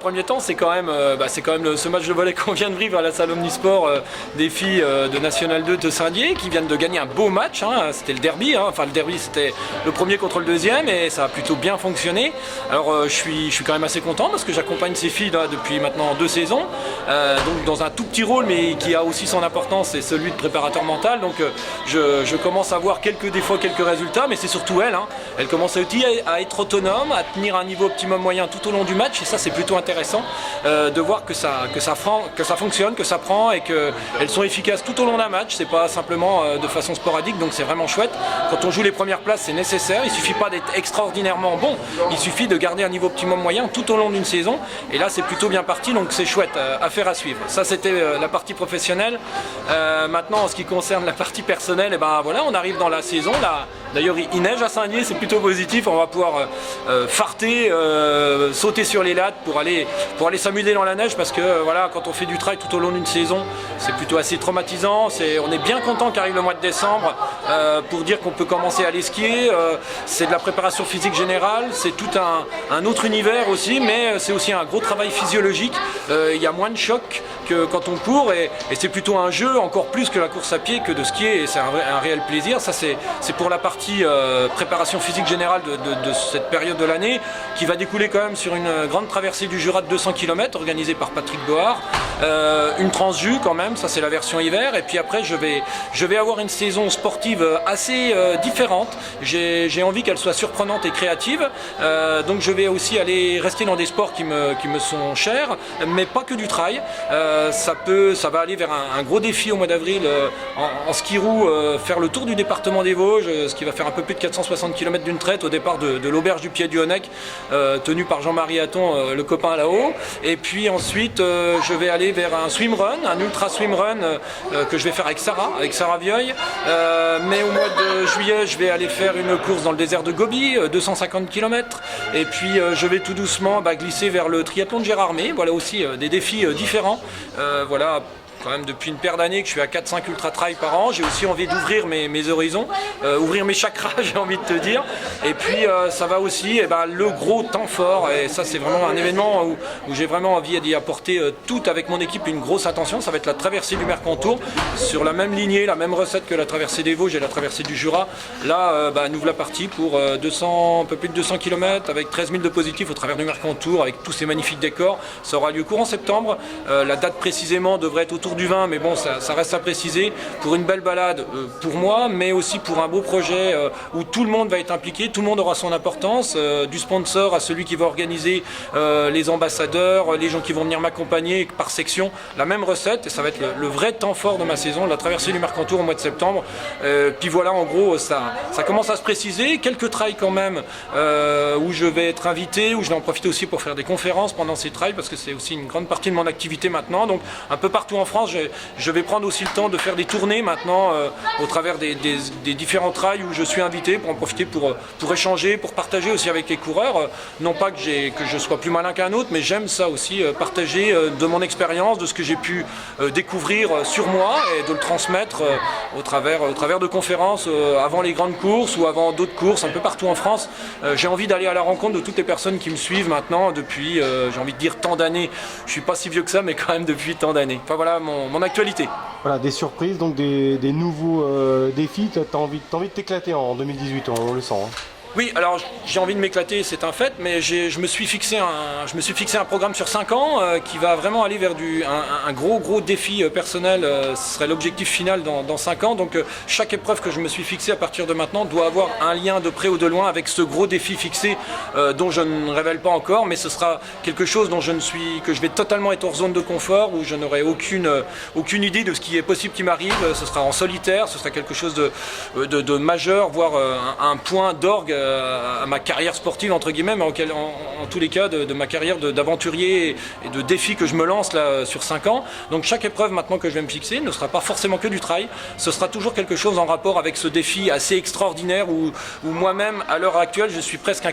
premier temps, c'est quand même ce match de volley qu'on vient de vivre à la salle Omnisport des filles de National 2 de Saint-Dié qui viennent de gagner un beau match. C'était le derby, enfin le derby c'était le premier contre le deuxième et ça a plutôt bien fonctionné. Alors je suis quand même assez content parce que j'accompagne ces filles là, depuis maintenant 2 saisons, donc dans un tout petit rôle mais qui a aussi son importance, c'est celui de préparateur mental. Donc je commence à voir des fois quelques résultats, mais c'est surtout elle. Elle commence aussi à être autonome, à tenir un niveau optimum moyen tout au long du match et ça c'est plutôt intéressant de voir que ça fonctionne, que ça prend et qu'elles sont efficaces tout au long d'un match. C'est pas simplement de façon sporadique, donc c'est vraiment chouette. Quand on joue les premières places, c'est nécessaire. Il suffit pas d'être extraordinairement bon, il suffit de garder un niveau optimum moyen tout au long d'une saison. Et là, c'est plutôt bien parti, donc c'est chouette, affaire à suivre. Ça, c'était la partie professionnelle. Maintenant, en ce qui concerne la partie personnelle, voilà, on arrive dans la saison. Là, d'ailleurs, il neige à Saint-Dié, c'est plutôt positif. On va pouvoir farter, sauter sur les lattes pour aller s'amuser dans la neige, parce que voilà, quand on fait du trail tout au long d'une saison, c'est plutôt assez traumatisant. On est bien content qu'arrive le mois de décembre pour dire qu'on peut commencer à aller skier. C'est de la préparation physique générale, c'est tout un autre univers aussi, mais c'est aussi un gros travail physiologique. Il y a moins de chocs que quand on court et c'est plutôt un jeu encore plus que la course à pied que de skier, et c'est un réel plaisir. Ça c'est pour la partie préparation physique générale de cette période de l'année, qui va découler quand même sur une grande traversée du Jura de 200 km organisée par Patrick Bohard, une transjus quand même, ça c'est la version hiver, et puis après je vais avoir une saison sportive assez différente. J'ai envie qu'elle soit surprenante et créative, donc je vais aussi rester dans des sports qui me sont chers, mais pas que du trail. Ça va aller vers un gros défi au mois d'avril en ski roue, faire le tour du département des Vosges, ce qui va faire un peu plus de 460 km d'une traite au départ de l'auberge du Pied du Honnec, tenu par Jean-Marie Hatton, le copain là-haut. Et puis ensuite, je vais aller vers un swimrun, un ultra swimrun que je vais faire avec Sarah Vioille. Mais au mois de juillet, je vais aller faire une course dans le désert de Gobi, 250 km. Et puis je vais tout doucement glisser vers le triathlon de Gérardmer. Voilà aussi des défis différents. Voilà. Quand même depuis une paire d'années que je suis à 4-5 ultra trail par an, j'ai aussi envie d'ouvrir mes horizons, ouvrir mes chakras, j'ai envie de te dire. Et puis ça va aussi le gros temps fort, et ça c'est vraiment un événement où j'ai vraiment envie d'y apporter tout avec mon équipe une grosse attention. Ça va être la traversée du Mercantour, sur la même lignée, la même recette que la traversée des Vosges et la traversée du Jura. Là, nous voilà partis pour un peu plus de 200 km avec 13 000 de positifs au travers du Mercantour, avec tous ces magnifiques décors. Ça aura lieu courant septembre. La date précisément devrait être autour du 20, mais bon, ça reste à préciser, pour une belle balade pour moi, mais aussi pour un beau projet où tout le monde va être impliqué, tout le monde aura son importance, du sponsor à celui qui va organiser, les ambassadeurs, les gens qui vont venir m'accompagner par section, la même recette, et ça va être le vrai temps fort de ma saison, la traversée du Mercantour au mois de septembre. Puis voilà, en gros, ça commence à se préciser, quelques trails quand même, où je vais être invité, où je vais en profiter aussi pour faire des conférences pendant ces trails, parce que c'est aussi une grande partie de mon activité maintenant, donc un peu partout en France. Je vais prendre aussi le temps de faire des tournées maintenant au travers des différents trails où je suis invité pour en profiter pour échanger, pour partager aussi avec les coureurs. Non pas que je sois plus malin qu'un autre, mais j'aime ça aussi, partager de mon expérience, de ce que j'ai pu découvrir sur moi et de le transmettre au travers de conférences avant les grandes courses ou avant d'autres courses un peu partout en France. J'ai envie d'aller à la rencontre de toutes les personnes qui me suivent maintenant depuis, j'ai envie de dire tant d'années. Je suis pas si vieux que ça, mais quand même depuis tant d'années. Enfin voilà mon actualité. Voilà, des surprises, donc des nouveaux défis. Tu as envie de t'éclater en 2018, on le sent. Oui, alors j'ai envie de m'éclater, c'est un fait, mais je me suis fixé un programme sur 5 ans qui va vraiment aller vers un gros défi personnel. Ce serait l'objectif final dans 5 ans. Donc chaque épreuve que je me suis fixée à partir de maintenant doit avoir un lien de près ou de loin avec ce gros défi fixé dont je ne révèle pas encore, mais ce sera quelque chose dont que je vais totalement être hors zone de confort, où je n'aurai aucune idée de ce qui est possible qui m'arrive. Ce sera en solitaire, ce sera quelque chose de majeur, voire un point d'orgue à ma carrière sportive entre guillemets, mais en tous les cas de ma carrière d'aventurier et de défi que je me lance là sur 5 ans. Donc chaque épreuve maintenant que je vais me fixer ne sera pas forcément que du trail, ce sera toujours quelque chose en rapport avec ce défi assez extraordinaire où moi-même à l'heure actuelle je suis presque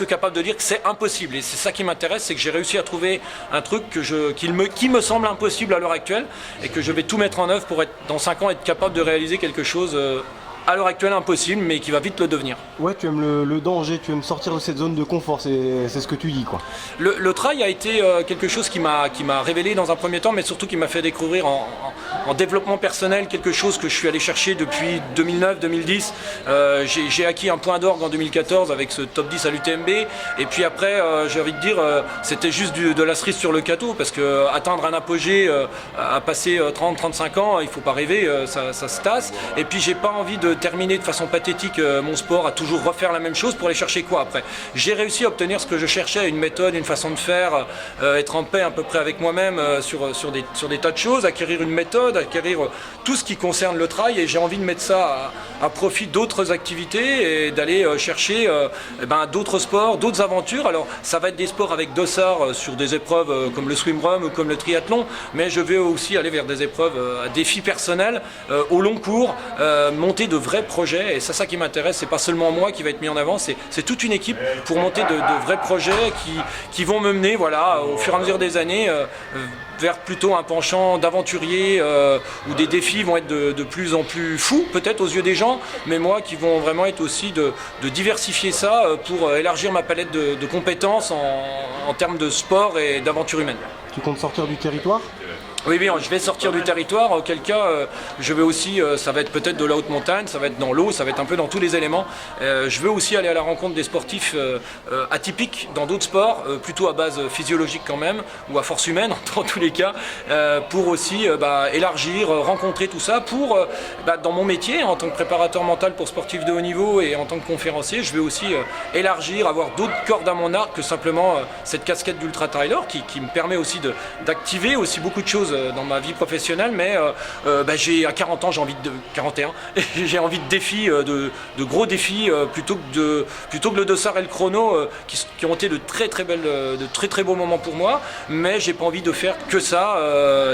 capable de dire que c'est impossible, et c'est ça qui m'intéresse, c'est que j'ai réussi à trouver un truc qui me semble impossible à l'heure actuelle, et que je vais tout mettre en œuvre pour dans 5 ans être capable de réaliser quelque chose à l'heure actuelle impossible, mais qui va vite le devenir. Ouais, tu aimes le danger, tu aimes sortir de cette zone de confort, c'est ce que tu dis, quoi. Le trail a été quelque chose qui m'a révélé dans un premier temps, mais surtout qui m'a fait découvrir en développement personnel quelque chose que je suis allé chercher depuis 2009-2010. J'ai acquis un point d'orgue en 2014 avec ce top 10 à l'UTMB, et puis après, j'ai envie de dire, c'était juste de la cerise sur le gâteau, parce que atteindre un apogée à passer 30-35 ans, il faut pas rêver, ça se tasse. Et puis j'ai pas envie de terminer de façon pathétique mon sport, à toujours refaire la même chose pour aller chercher quoi après. J'ai réussi à obtenir ce que je cherchais, une méthode, une façon de faire, être en paix à peu près avec moi-même sur des tas de choses, acquérir une méthode, acquérir tout ce qui concerne le trail, et j'ai envie de mettre ça à profit d'autres activités et d'aller chercher d'autres sports, d'autres aventures. Alors ça va être des sports avec dossard sur des épreuves comme le swimrun ou comme le triathlon, mais je vais aussi aller vers des épreuves à défis personnels au long cours, monter de vrais projets, et c'est ça qui m'intéresse. C'est pas seulement moi qui va être mis en avant, c'est toute une équipe pour monter de vrais projets qui vont me mener au fur et à mesure des années vers plutôt un penchant d'aventurier où des défis vont être de plus en plus fous peut-être aux yeux des gens, mais moi qui vont vraiment être aussi de diversifier ça pour élargir ma palette de compétences en termes de sport et d'aventure humaine. Tu comptes sortir du territoire ? Oui, je vais sortir du territoire, auquel cas je vais aussi, ça va être peut-être de la haute montagne, ça va être dans l'eau, ça va être un peu dans tous les éléments. Je veux aussi aller à la rencontre des sportifs atypiques dans d'autres sports, plutôt à base physiologique quand même, ou à force humaine en tous les cas, pour aussi élargir, rencontrer tout ça, pour, dans mon métier, en tant que préparateur mental pour sportifs de haut niveau et en tant que conférencier, je vais aussi élargir, avoir d'autres cordes à mon arc que simplement cette casquette d'ultra-trailer qui me permet aussi d'activer aussi beaucoup de choses dans ma vie professionnelle, mais j'ai à 40 ans, j'ai envie de 41, j'ai envie de défis, de gros défis plutôt que le dossard et le chrono qui ont été de très beaux moments pour moi, mais j'ai pas envie de faire que ça.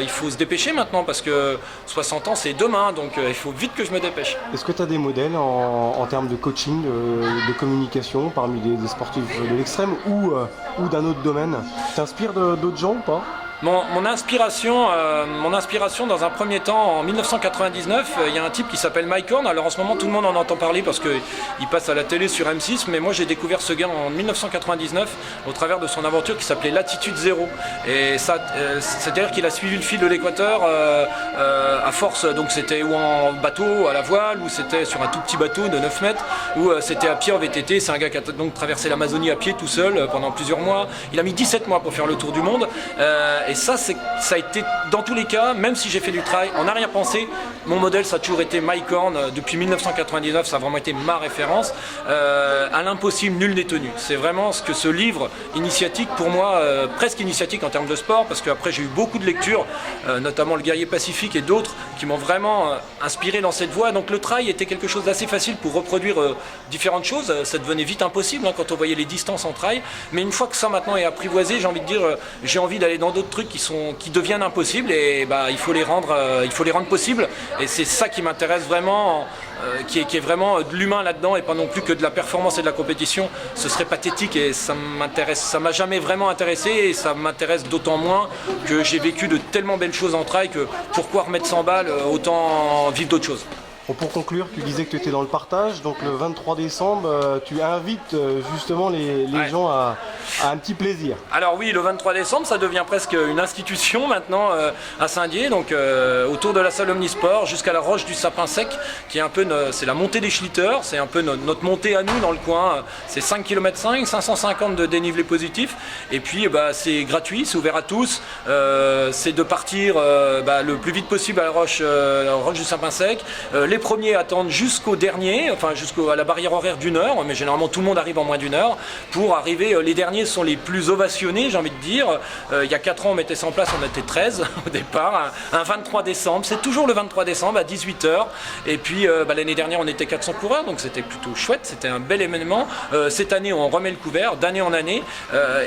Il faut se dépêcher maintenant parce que 60 ans c'est demain, donc il faut vite que je me dépêche. Est-ce que tu as des modèles en termes de coaching, de communication parmi des sportifs de l'extrême ou d'un autre domaine? T'inspires d'autres gens ou pas? Mon inspiration dans un premier temps, en 1999, il y a un type qui s'appelle Mike Horn. Alors en ce moment tout le monde en entend parler parce qu'il passe à la télé sur M6, mais moi j'ai découvert ce gars en 1999 au travers de son aventure qui s'appelait Latitude Zéro. Et ça, c'est-à-dire qu'il a suivi le fil de l'équateur à force, donc c'était ou en bateau à la voile, ou c'était sur un tout petit bateau de 9 mètres, ou c'était à pied en VTT. C'est un gars qui a donc traversé l'Amazonie à pied tout seul pendant plusieurs mois. Il a mis 17 mois pour faire le tour du monde. Et ça a été, dans tous les cas, même si j'ai fait du trail, en arrière-pensée, mon modèle, ça a toujours été Mike Horn. Depuis 1999, ça a vraiment été ma référence. À l'impossible, nul n'est tenu. C'est vraiment ce que ce livre initiatique, pour moi, presque initiatique en termes de sport, parce qu'après j'ai eu beaucoup de lectures, notamment Le Guerrier Pacifique et d'autres, qui m'ont vraiment inspiré dans cette voie. Donc le trail était quelque chose d'assez facile pour reproduire différentes choses. Ça devenait vite impossible quand on voyait les distances en trail. Mais une fois que ça maintenant est apprivoisé, j'ai envie de dire, j'ai envie d'aller dans d'autres trucs qui deviennent impossibles, et il faut les rendre possibles, et c'est ça qui m'intéresse vraiment, qui est vraiment de l'humain là-dedans et pas non plus que de la performance et de la compétition. Ce serait pathétique et ça m'a jamais vraiment intéressé, et ça m'intéresse d'autant moins que j'ai vécu de tellement belles choses en trail que pourquoi remettre 100 balles, autant vivre d'autres choses. Bon, pour conclure, tu disais que tu étais dans le partage, donc le 23 décembre, tu invites justement les gens à un petit plaisir. Alors oui, le 23 décembre, ça devient presque une institution maintenant à Saint-Dié, donc autour de la salle Omnisport jusqu'à la roche du Sapin Sec, qui est un peu, c'est la montée des Schlitters, c'est un peu notre montée à nous dans le coin. C'est 5 km 550 de dénivelé positif, et puis c'est gratuit, c'est ouvert à tous. C'est de partir le plus vite possible à la roche du Sapin Sec. Les premiers attendent jusqu'au dernier, enfin jusqu'à la barrière horaire d'1 heure, mais généralement tout le monde arrive en moins d'1 heure pour arriver. Les derniers sont les plus ovationnés, j'ai envie de dire. Il y a 4 ans, on mettait ça en place, on était 13 au départ. Un 23 décembre, c'est toujours le 23 décembre à 18h. Et puis l'année dernière, on était 400 coureurs, donc c'était plutôt chouette, c'était un bel événement. Cette année, on remet le couvert d'année en année.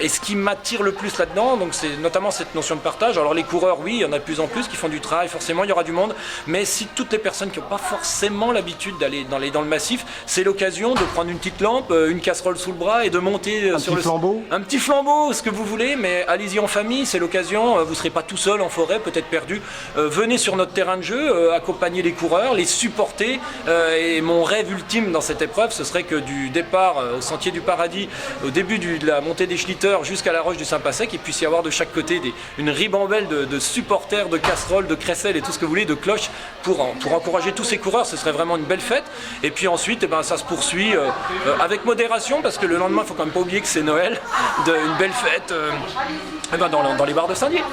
Et ce qui m'attire le plus là-dedans, donc c'est notamment cette notion de partage. Alors les coureurs, oui, il y en a de plus en plus qui font du trail, forcément il y aura du monde, mais si toutes les personnes qui n'ont pas forcément forcément l'habitude d'aller dans le massif, c'est l'occasion de prendre une petite lampe, une casserole sous le bras et de monter sur le flambeau. Un petit flambeau, ce que vous voulez, mais allez-y en famille, c'est l'occasion. Vous ne serez pas tout seul en forêt, peut-être perdu. Venez sur notre terrain de jeu, accompagner les coureurs, les supporter. Et mon rêve ultime dans cette épreuve, ce serait que du départ au Sentier du Paradis, au début de la montée des Schlitters jusqu'à la Roche du Saint-Passec, il puisse y avoir de chaque côté une ribambelle de supporters, de casseroles, de crécelles et tout ce que vous voulez, de cloches pour encourager tous ces coureurs. Ce serait vraiment une belle fête. Et puis ensuite, ça se poursuit avec modération, parce que le lendemain, il ne faut quand même pas oublier que c'est Noël, une belle fête dans les bars de Saint-Dié.